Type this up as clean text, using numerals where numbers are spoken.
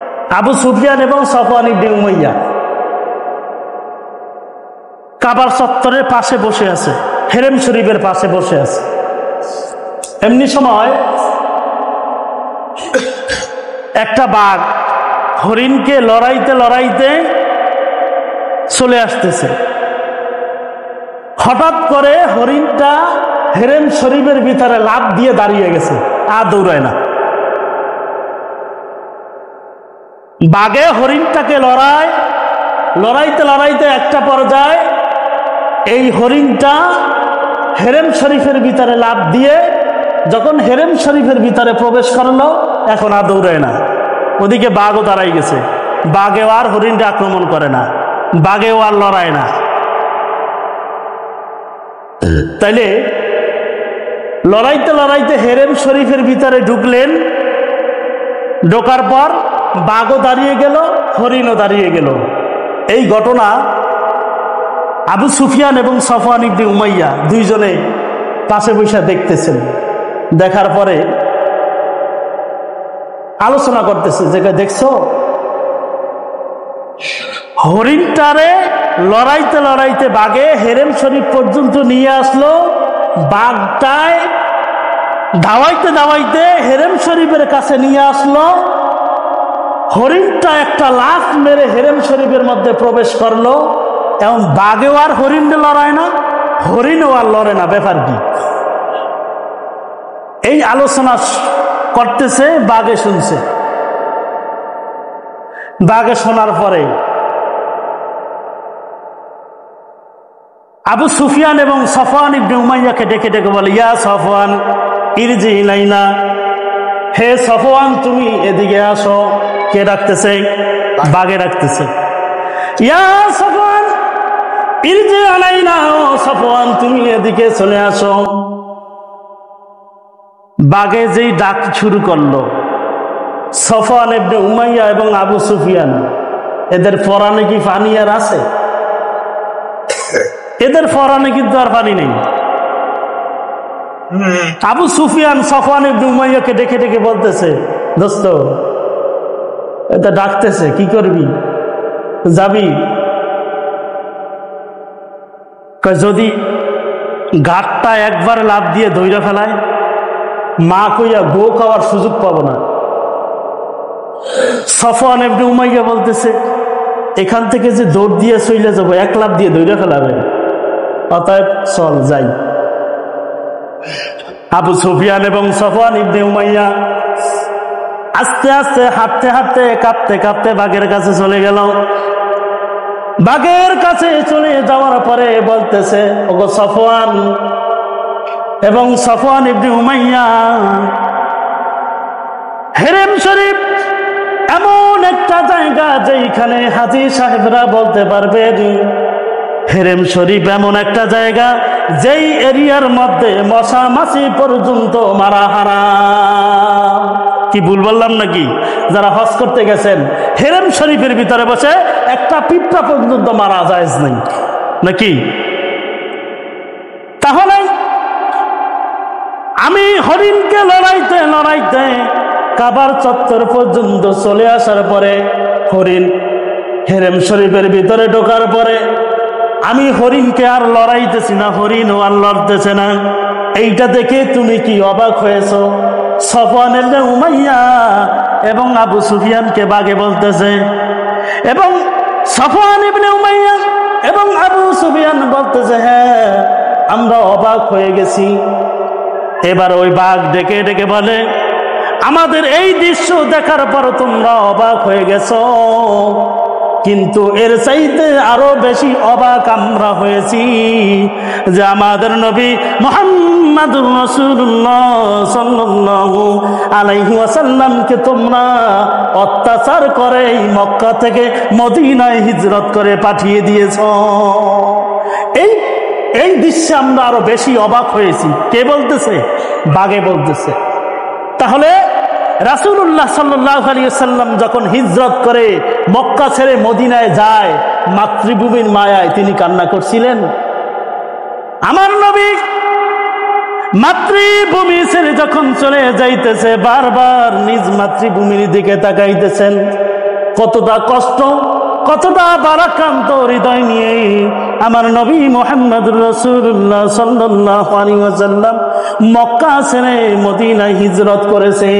আবু সুফিয়ান এবং সফওয়ান ইবনে উমাইয়া কাবার চত্বরের পাশে বসে আছে, হেরেম শরীফের পাশে বসে আছে। এমনি সময় একটা বাঘ হরিণকে লড়াইতে লড়াইতে চলে আসতেছে। হঠাৎ করে হরিণটা হেরেম শরীফের ভিতরে লাফ দিয়ে দাঁড়িয়ে গেছে, আর দৌড়ায় না। বাঘে হরিণটাকে লড়াইতে লড়াইতে একটা পর্যায়ে এই হরিণটা হেরেম শরীফের ভিতরে লাফ দিয়ে যখন হেরেম শরীফের ভিতরে প্রবেশ করলো, এখন আর দৌড়ায় না। ওদিকে বাঘও দাঁড়াই গেছে, বাঘেও আর হরিণটা আক্রমণ করে না, বাঘেও আর লড়ায় না। তাইলে লড়াইতে লড়াইতে হেরেম শরীফের ভিতরে ঢুকলেন, ঢোকার পর বাঘও দাঁড়িয়ে গেল, হরিণও দাঁড়িয়ে গেল। এই ঘটনা আবু সুফিয়ান এবং সফওয়ান ইবনে উমাইয়া দুইজনে পাশে বসে দেখতেছেন। দেখার পরে আলোচনা করতেছে যে, দেখছো হরিণটারে লড়াইতে লড়াইতে বাঘে হেরেম শরীফ পর্যন্ত নিয়ে আসলো, বাঘটায় ধাওয়াইতে ধাওয়াইতে হেরেম শরীফের কাছে নিয়ে আসলো, হরিণটা একটা লাফ মেরে হেরেম শরীফের মধ্যে প্রবেশ করলো। এখন বাঘেও আর হরিণে লড়ায় না, হরিণও আর লড়ে না, ব্যাপার কি? এই আলোচনা করতেছে, বাঘে শুনছে। বাঘে শোনার পরে আবু সুফিয়ান এবং সফওয়ান ইবনে উমাইয়াকে ডেকে ডেকে বলে, ইয়া সফওয়ান ইরজি ইলাইনা, হে সফওয়ান তুমি এদিকে আসো। কে ডাকতেছে? বাঘে ডাকতেছে। ইয়া সফওয়ান ইরজি ইলাইনা, ও সফওয়ান তুমি এদিকে চলে আসো। বাঘে যেই ডাক শুরু করলো, সফওয়ান ইবনে উমাইয়া এবং আবু সুফিয়ান এদের পরাণে কি পানি আর আছে? এদের পরাণে কিন্তু আর পানি নেই। আবু সুফিয়ান সফওয়ান ইবনে উমাইয়াকে ডেকে ডেকে বলতেছে, দোস্ত এটা ডাকতেছে, কি করবি? যাবি? যদি ঘাটটা একবার লাফ দিয়ে দইরা ফেলায়, মা কইয়া গো খাওয়ার সুযোগ পাবো না। সফওয়ান ইবনে উমাইয়া বলতেছে, এখান থেকে যে দৌড় দিয়ে চলে যাবো, এক লাফ দিয়ে দইরা ফেলাবে, অতএব চল যাই। আবু সুফিয়ান এবং সফওয়ান ইবনে উমাইয়া আস্তে আস্তে হাঁটতে হাঁটতে কাঁপতে কাঁপতে বাঘের কাছে চলে গেল। বাঘের কাছে চলে যাওয়ার পরে বলতেছে, ওগো সফওয়ান এবং সফওয়ান ইবনে উমাইয়া, হেরেম শরীফ এমন একটা জায়গা যেখানে হাজী সাহেবরা বলতে পারবেন হেরেম শরীফ এমন একটা জায়গা যেই এরিয়ার মধ্যে মশা মাছি পর্যন্ত মারা হারাম। কি ভুল বললাম নাকি? যারা হজ করতে গেছেন, হেরেম শরীফের ভিতরে বসে একটা পিঁপড়া পর্যন্ত মারা জায়েজ নাই নাকি? তাহলে আমি হরিণকে লড়াইতে লড়াইতে কাবার চত্বর পর্যন্ত চলে আসার পরে, হরিণ হেরেম শরীফের ভিতরে ঢোকার পরে আমি হরিণকে আর লড়াইতেছি না, হরিণও আর লড়তেছে না। এইটা দেখে তুমি কি অবাক হয়েছ? সফওয়ান ইবনে উমাইয়া এবং আবু সুফিয়ানকে বাঘে বলতেছে, এবং সফওয়ান ইবনে উমাইয়া এবং আবু সুফিয়ান বলতেছে, হ্যাঁ আমরা অবাক হয়ে গেছি। এবার ওই বাঘ ডেকে ডেকে বলে, আমাদের এই দৃশ্য দেখার পর তোমরা অবাক হয়ে গেছো, কিন্তু এর চাইতে আরো বেশি অবাক আমরা হয়েছি যে আমাদের নবী মুহাম্মদুর রাসূলুল্লাহ সাল্লাল্লাহু আলাইহি ওয়াসাল্লামকে তোমরা অত্যাচার করে মক্কা থেকে মদিনায় হিজরত করে পাঠিয়ে দিয়েছো। এই দৃশ্যে আমরা আরো বেশি অবাক হয়েছি। কে বলতেছে? বাঘে বলতেছে। তাহলে রাসূলুল্লাহ সাল্লাল্লাহু আলাইহি ওয়াসাল্লাম যখন হিজরত করে মক্কা ছেড়ে মদিনায় যায়, মাতৃভূমির মায়ায় তিনি কান্না করছিলেন। আমার নবী মাতৃভূমি ছেড়ে যখন চলে যাইতেছে বারবার নিজ মাতৃভূমির দিকে তাকাইতেছেন। কতটা কষ্ট, কতটা ভারাক্রান্ত হৃদয় নিয়ে আমার নবী মুহাম্মদুর রাসূলুল্লাহ সাল্লাল্লাহু আলাইহি ওয়াসাল্লাম মক্কা ছেড়ে মদিনায় হিজরত করেছে।